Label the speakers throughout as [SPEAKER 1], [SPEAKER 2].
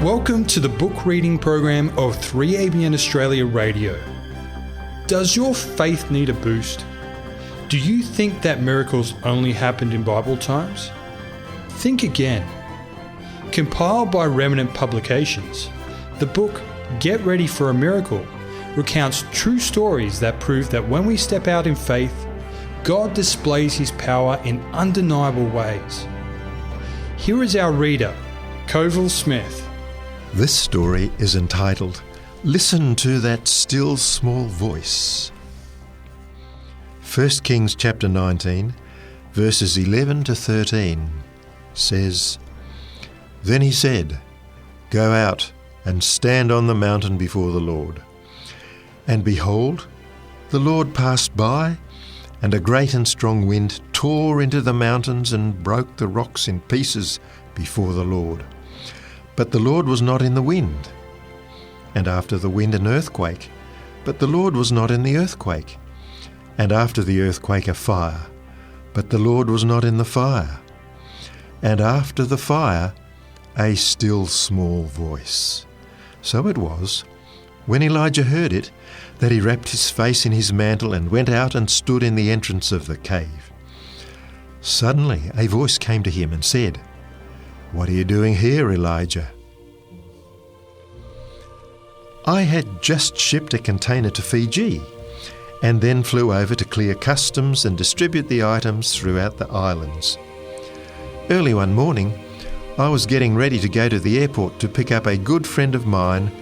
[SPEAKER 1] Welcome to the book reading program of 3ABN Australia Radio. Does your faith need a boost? Do you think that miracles only happened in Bible times? Think again. Compiled by Remnant Publications, the book Get Ready for a Miracle recounts true stories that prove that when we step out in faith, God displays His power in undeniable ways. Here is our reader, Colville Smith.
[SPEAKER 2] This story is entitled, Listen to That Still Small Voice. 1 Kings chapter 19, verses 11 to 13 says, Then he said, Go out and stand on the mountain before the Lord. And behold, the Lord passed by, and a great and strong wind tore into the mountains and broke the rocks in pieces before the Lord. But the Lord was not in the wind. And after the wind an earthquake, but the Lord was not in the earthquake. And after the earthquake a fire, but the Lord was not in the fire. And after the fire a still small voice. So it was, when Elijah heard it, that he wrapped his face in his mantle and went out and stood in the entrance of the cave. Suddenly a voice came to him and said, What are you doing here, Elijah? I had just shipped a container to Fiji and then flew over to clear customs and distribute the items throughout the islands. Early one morning, I was getting ready to go to the airport to pick up a good friend of mine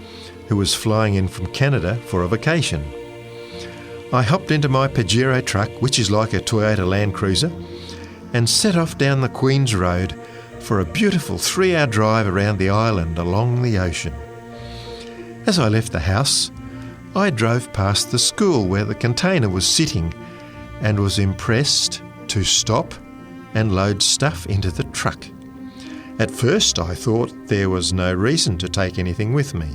[SPEAKER 2] who was flying in from Canada for a vacation. I hopped into my Pajero truck, which is like a Toyota Land Cruiser, and set off down the Queen's Road for a beautiful 3-hour drive around the island along the ocean. As I left the house, I drove past the school where the container was sitting and was impressed to stop and load stuff into the truck. At first I thought there was no reason to take anything with me.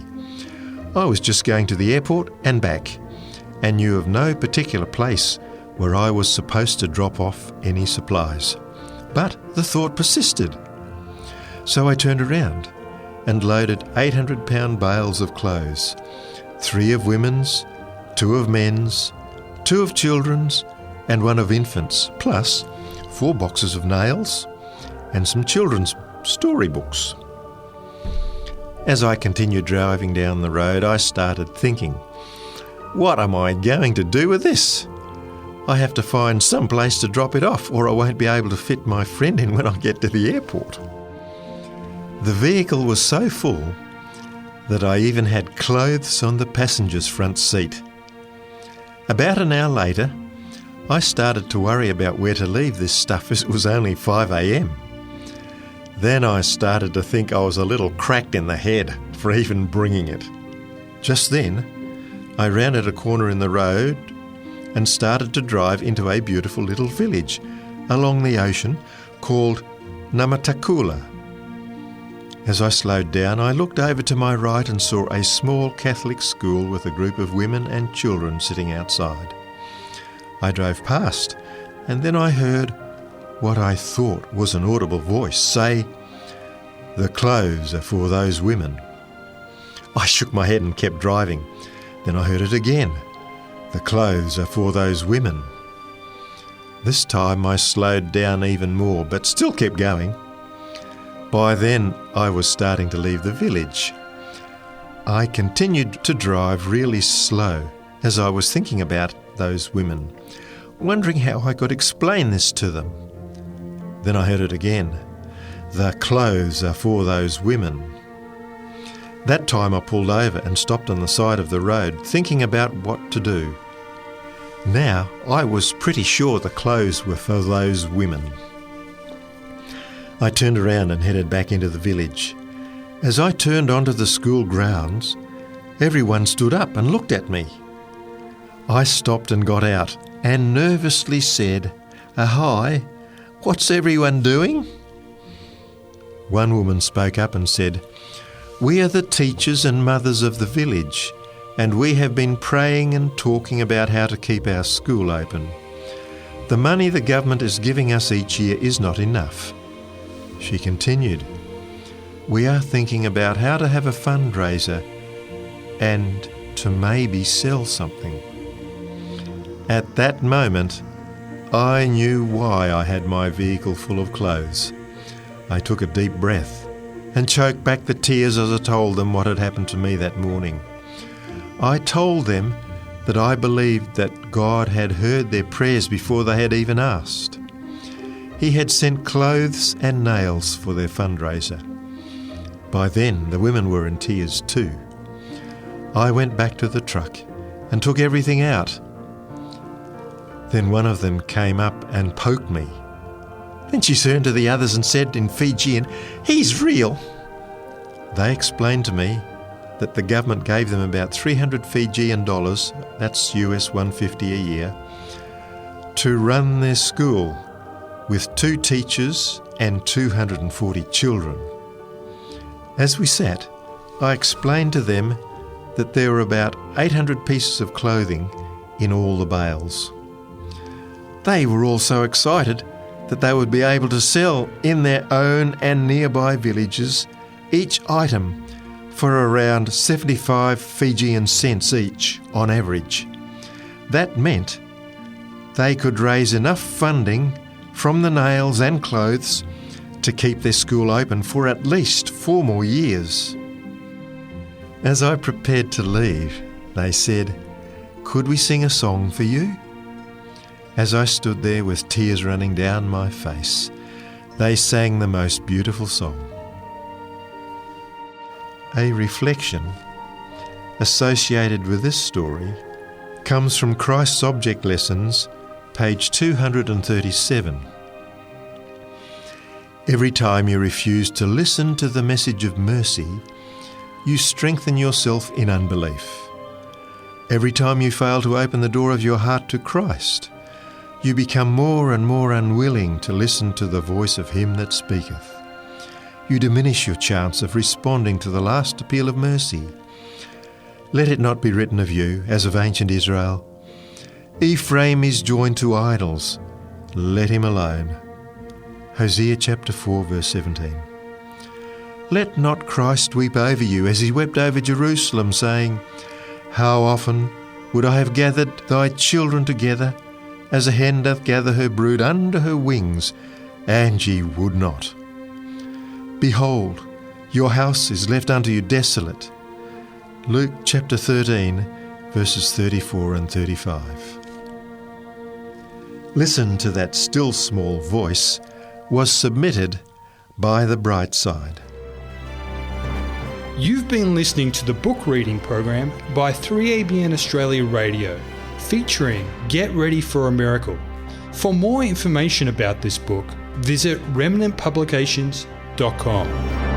[SPEAKER 2] I was just going to the airport and back, and knew of no particular place where I was supposed to drop off any supplies. But the thought persisted. So I turned around and loaded 800-pound bales of clothes, 3 of women's, 2 of men's, 2 of children's, and 1 of infants, plus 4 boxes of nails and some children's storybooks. As I continued driving down the road, I started thinking, what am I going to do with this? I have to find some place to drop it off, or I won't be able to fit my friend in when I get to the airport. The vehicle was so full that I even had clothes on the passenger's front seat. About an hour later, I started to worry about where to leave this stuff as it was only 5 a.m. Then I started to think I was a little cracked in the head for even bringing it. Just then, I rounded a corner in the road and started to drive into a beautiful little village along the ocean called Namatakula. As I slowed down, I looked over to my right and saw a small Catholic school with a group of women and children sitting outside. I drove past, and then I heard what I thought was an audible voice say, The clothes are for those women. I shook my head and kept driving. Then I heard it again. The clothes are for those women. This time I slowed down even more, but still kept going. By then I was starting to leave the village. I continued to drive really slow as I was thinking about those women, wondering how I could explain this to them. Then I heard it again. The clothes are for those women. That time I pulled over and stopped on the side of the road, thinking about what to do. Now I was pretty sure the clothes were for those women. I turned around and headed back into the village. As I turned onto the school grounds, everyone stood up and looked at me. I stopped and got out and nervously said, Hi, what's everyone doing? One woman spoke up and said, We are the teachers and mothers of the village, and we have been praying and talking about how to keep our school open. The money the government is giving us each year is not enough. She continued, we are thinking about how to have a fundraiser and to maybe sell something. At that moment, I knew why I had my vehicle full of clothes. I took a deep breath and choked back the tears as I told them what had happened to me that morning. I told them that I believed that God had heard their prayers before they had even asked. He had sent clothes and nails for their fundraiser. By then, the women were in tears too. I went back to the truck and took everything out. Then one of them came up and poked me. Then she turned to the others and said in Fijian, "He's real." They explained to me that the government gave them about 300 Fijian dollars, that's US $150 a year, to run their school with 2 teachers and 240 children. As we sat, I explained to them that there were about 800 pieces of clothing in all the bales. They were all so excited that they would be able to sell in their own and nearby villages each item for around 75 Fijian cents each on average. That meant they could raise enough funding from the nails and clothes to keep their school open for at least 4 more years. As I prepared to leave, they said, "Could we sing a song for you?" As I stood there with tears running down my face, they sang the most beautiful song. A reflection associated with this story comes from Christ's Object Lessons, page 237. Every time you refuse to listen to the message of mercy, you strengthen yourself in unbelief. Every time you fail to open the door of your heart to Christ, you become more and more unwilling to listen to the voice of Him that speaketh. You diminish your chance of responding to the last appeal of mercy. Let it not be written of you, as of ancient Israel, "Ephraim is joined to idols, let him alone." Hosea chapter 4 verse 17. Let not Christ weep over you as He wept over Jerusalem, saying, "How often would I have gathered thy children together, as a hen doth gather her brood under her wings, and ye would not. Behold, your house is left unto you desolate." Luke chapter 13, verses 34 and 35. Listen to That Still Small Voice was submitted by The Bright Side.
[SPEAKER 1] You've been listening to the book reading program by 3ABN Australia Radio, featuring Get Ready for a Miracle. For more information about this book, visit remnantpublications.com.